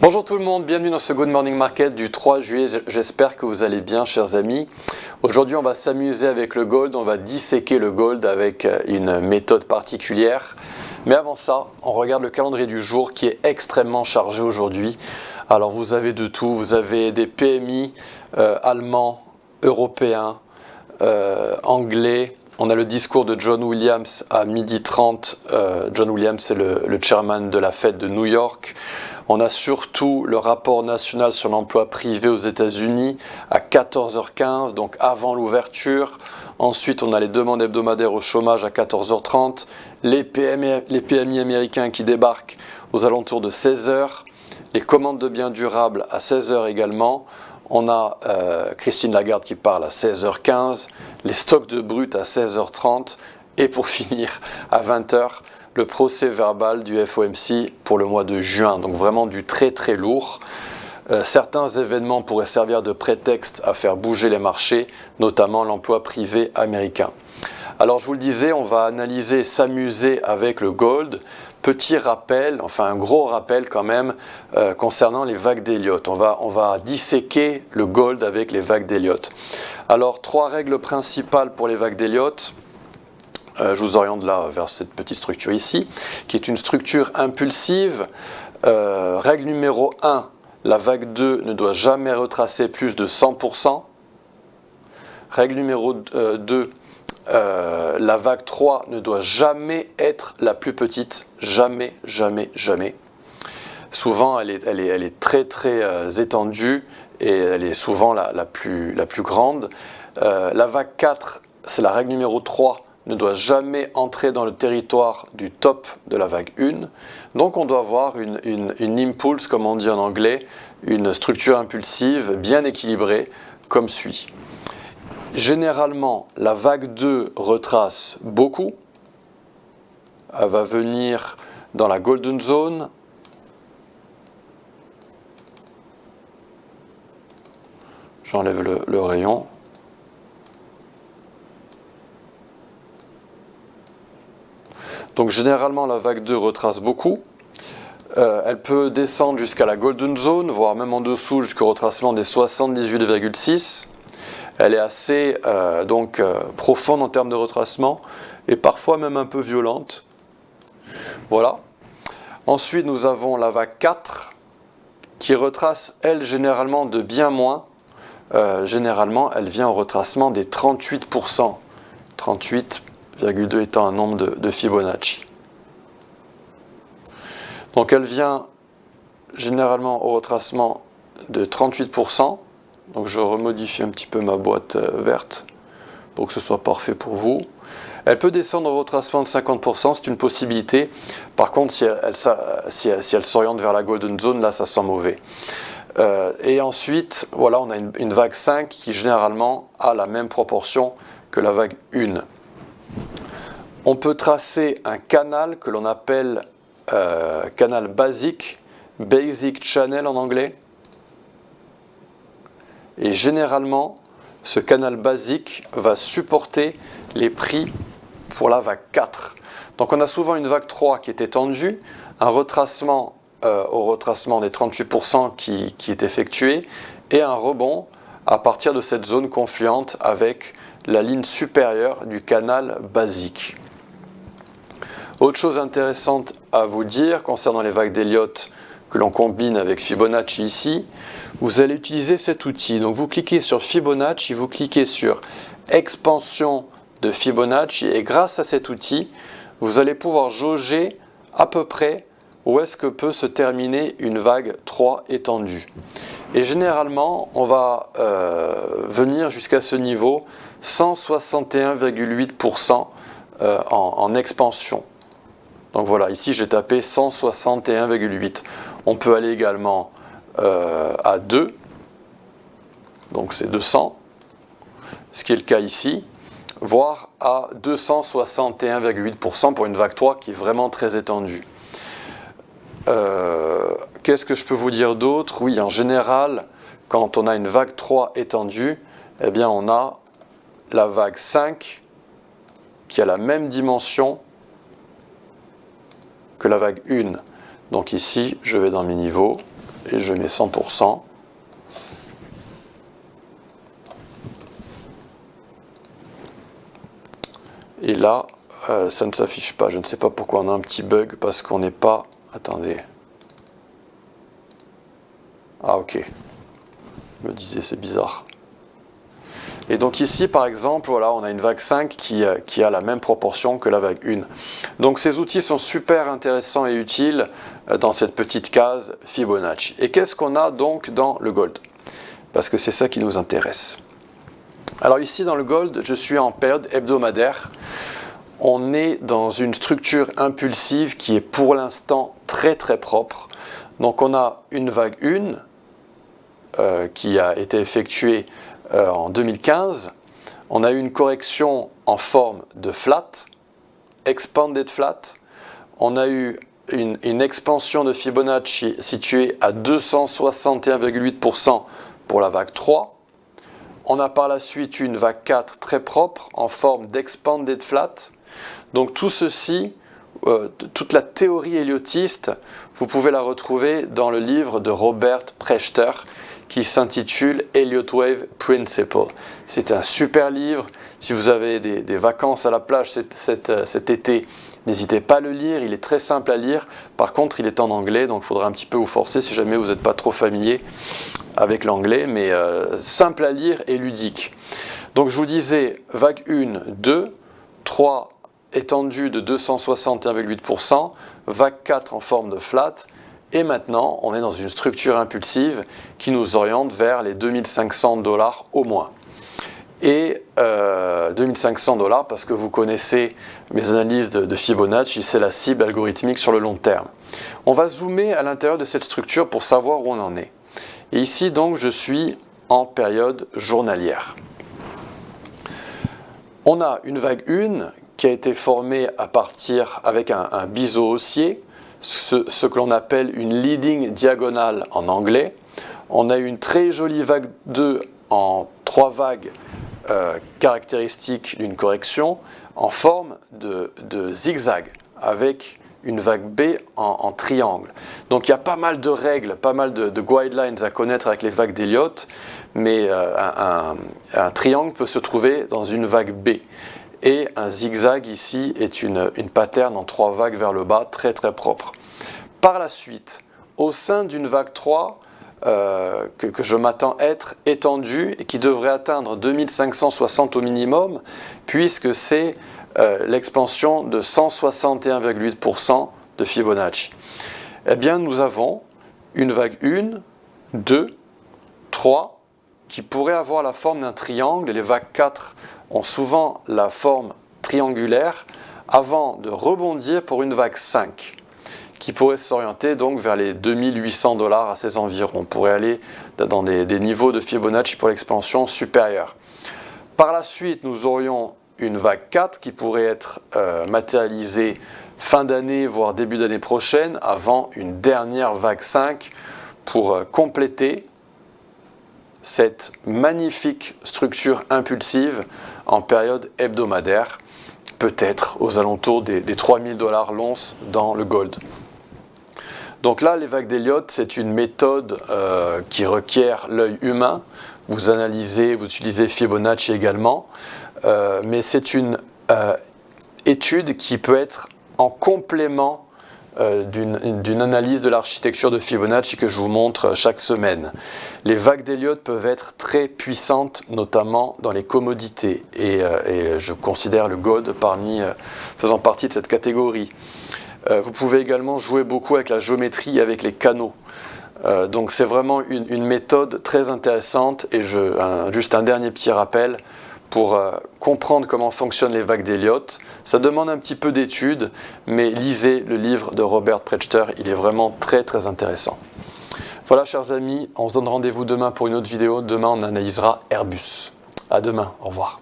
Bonjour tout le monde, bienvenue dans ce Good Morning Market du 3 juillet, j'espère que vous allez bien chers amis. Aujourd'hui on va s'amuser avec le gold, on va disséquer le gold avec une méthode particulière. Mais avant ça, on regarde le calendrier du jour qui est extrêmement chargé aujourd'hui. Alors vous avez de tout, vous avez des PMI allemands, européens, anglais. On a le discours de John Williams à 12h30. John Williams c'est le chairman de la Fed de New York. On a surtout le rapport national sur l'emploi privé aux États-Unis à 14h15, donc avant l'ouverture. Ensuite, on a les demandes hebdomadaires au chômage à 14h30, les PMI américains qui débarquent aux alentours de 16h, les commandes de biens durables à 16h également. On a Christine Lagarde qui parle à 16h15, les stocks de brut à 16h30 et pour finir à 20h, le procès verbal du FOMC pour le mois de juin. Donc vraiment du très très lourd. Certains événements pourraient servir de prétexte à faire bouger les marchés, notamment l'emploi privé américain. Alors je vous le disais, on va analyser, s'amuser avec le gold. Petit rappel, enfin un gros rappel quand même, concernant les vagues d'Elliott. On va disséquer le gold avec les vagues d'Elliott. Alors, trois règles principales pour les vagues d'Elliott. Je vous oriente là vers cette petite structure ici, qui est une structure impulsive. Règle numéro 1, la vague 2 ne doit jamais retracer plus de 100%. Règle numéro 2, la vague 3 ne doit jamais être la plus petite, jamais, jamais, jamais. Souvent, elle est très, très étendue et elle est souvent la plus grande. La vague 4, c'est la règle numéro 3, ne doit jamais entrer dans le territoire du top de la vague 1. Donc, on doit avoir une impulse, comme on dit en anglais, une structure impulsive bien équilibrée, comme suit. Généralement, la vague 2 retrace beaucoup. Elle va venir dans la Golden Zone. J'enlève le rayon. Donc généralement, la vague 2 retrace beaucoup. Elle peut descendre jusqu'à la Golden Zone, voire même en dessous jusqu'au retracement des 78,6. Elle est assez profonde en termes de retracement et parfois même un peu violente. Voilà. Ensuite, nous avons la vague 4 qui retrace, elle, généralement de bien moins. Généralement, elle vient au retracement des 38%. 38,2 étant un nombre de Fibonacci. Donc elle vient généralement au retracement de 38%. Donc je remodifie un petit peu ma boîte verte pour que ce soit parfait pour vous. Elle peut descendre au retracement de 50%, c'est une possibilité. Par contre, si elle s'oriente vers la Golden Zone, là ça sent mauvais. Et ensuite, voilà, on a une vague 5 qui généralement a la même proportion que la vague 1. On peut tracer un canal que l'on appelle canal basique, basic channel en anglais. Et généralement, ce canal basique va supporter les prix pour la vague 4. Donc on a souvent une vague 3 qui est étendue, un retracement au retracement des 38% qui est effectué, et un rebond à partir de cette zone confluente avec la ligne supérieure du canal basique. Autre chose intéressante à vous dire concernant les vagues d'Elliott que l'on combine avec Fibonacci ici, vous allez utiliser cet outil. Donc vous cliquez sur Fibonacci, vous cliquez sur expansion de Fibonacci et grâce à cet outil, vous allez pouvoir jauger à peu près où est-ce que peut se terminer une vague 3 étendue. Et généralement, on va venir jusqu'à ce niveau 161,8% en expansion. Donc voilà, ici j'ai tapé 161,8. On peut aller également à 2, donc c'est 200, ce qui est le cas ici, voire à 261,8% pour une vague 3 qui est vraiment très étendue. Qu'est-ce que je peux vous dire d'autre? Oui, en général, quand on a une vague 3 étendue, eh bien on a la vague 5 qui a la même dimension que la vague 1. Donc ici, je vais dans mes niveaux, et je mets 100%. Et là, ça ne s'affiche pas. Je ne sais pas pourquoi on a un petit bug, parce qu'on n'est pas... Attendez. Ah ok. Je me disais, c'est bizarre. Et donc ici, par exemple, voilà, on a une vague 5 qui a la même proportion que la vague 1. Donc ces outils sont super intéressants et utiles dans cette petite case Fibonacci. Et qu'est-ce qu'on a donc dans le gold? Parce que c'est ça qui nous intéresse. Alors ici, dans le gold, je suis en période hebdomadaire. On est dans une structure impulsive qui est pour l'instant très très propre. Donc on a une vague 1 qui a été effectuée en 2015, on a eu une correction en forme de flat, expanded flat, on a eu une expansion de Fibonacci située à 261,8% pour la vague 3, on a par la suite une vague 4 très propre en forme d'expanded flat. Donc tout ceci, toute la théorie héliotiste, vous pouvez la retrouver dans le livre de Robert Prechter, qui s'intitule Elliott Wave Principle. C'est un super livre. Si vous avez des vacances à la plage cet été, n'hésitez pas à le lire. Il est très simple à lire. Par contre, il est en anglais, donc il faudra un petit peu vous forcer si jamais vous n'êtes pas trop familier avec l'anglais, mais simple à lire et ludique. Donc je vous disais, vague 1, 2, 3 étendue de 261,8%, vague 4 en forme de flat, et maintenant, on est dans une structure impulsive qui nous oriente vers les 2500 $ au moins. Et 2500 $ parce que vous connaissez mes analyses de Fibonacci, c'est la cible algorithmique sur le long terme. On va zoomer à l'intérieur de cette structure pour savoir où on en est. Et ici, donc, je suis en période journalière. On a une vague 1 qui a été formée à partir avec un biseau haussier, ce que l'on appelle une leading diagonale en anglais. On a eu une très jolie vague 2 en 3 vagues caractéristiques d'une correction en forme de zigzag avec une vague B en triangle. Donc il y a pas mal de règles, pas mal de guidelines à connaître avec les vagues d'Elliott, mais un triangle peut se trouver dans une vague B. Et un zigzag ici est une pattern en 3 vagues vers le bas, très très propre. Par la suite, au sein d'une vague 3, que je m'attends être étendue et qui devrait atteindre 2560 au minimum, puisque c'est l'expansion de 161,8% de Fibonacci. Eh bien, nous avons une vague 1, 2, 3, qui pourrait avoir la forme d'un triangle, et les vagues 4 ont souvent la forme triangulaire, avant de rebondir pour une vague 5, qui pourrait s'orienter donc vers les 2800 $ à ces environs. On pourrait aller dans des niveaux de Fibonacci pour l'expansion supérieure. Par la suite, nous aurions une vague 4 qui pourrait être matérialisée fin d'année, voire début d'année prochaine, avant une dernière vague 5 pour compléter cette magnifique structure impulsive en période hebdomadaire, peut-être aux alentours des 3000 $ l'once dans le gold. Donc là, les vagues d'Elliott, c'est une méthode qui requiert l'œil humain. Vous analysez, vous utilisez Fibonacci également, mais c'est une étude qui peut être en complément d'une analyse de l'architecture de Fibonacci que je vous montre chaque semaine. Les vagues d'Elliott peuvent être très puissantes, notamment dans les commodités, et je considère le gold faisant partie de cette catégorie. Vous pouvez également jouer beaucoup avec la géométrie et avec les canaux. Donc c'est vraiment une méthode très intéressante, et juste un dernier petit rappel pour comprendre comment fonctionnent les vagues d'Elliott. Ça demande un petit peu d'étude, mais lisez le livre de Robert Prechter, il est vraiment très très intéressant. Voilà, chers amis, on se donne rendez-vous demain pour une autre vidéo. Demain on analysera Airbus. À demain, au revoir.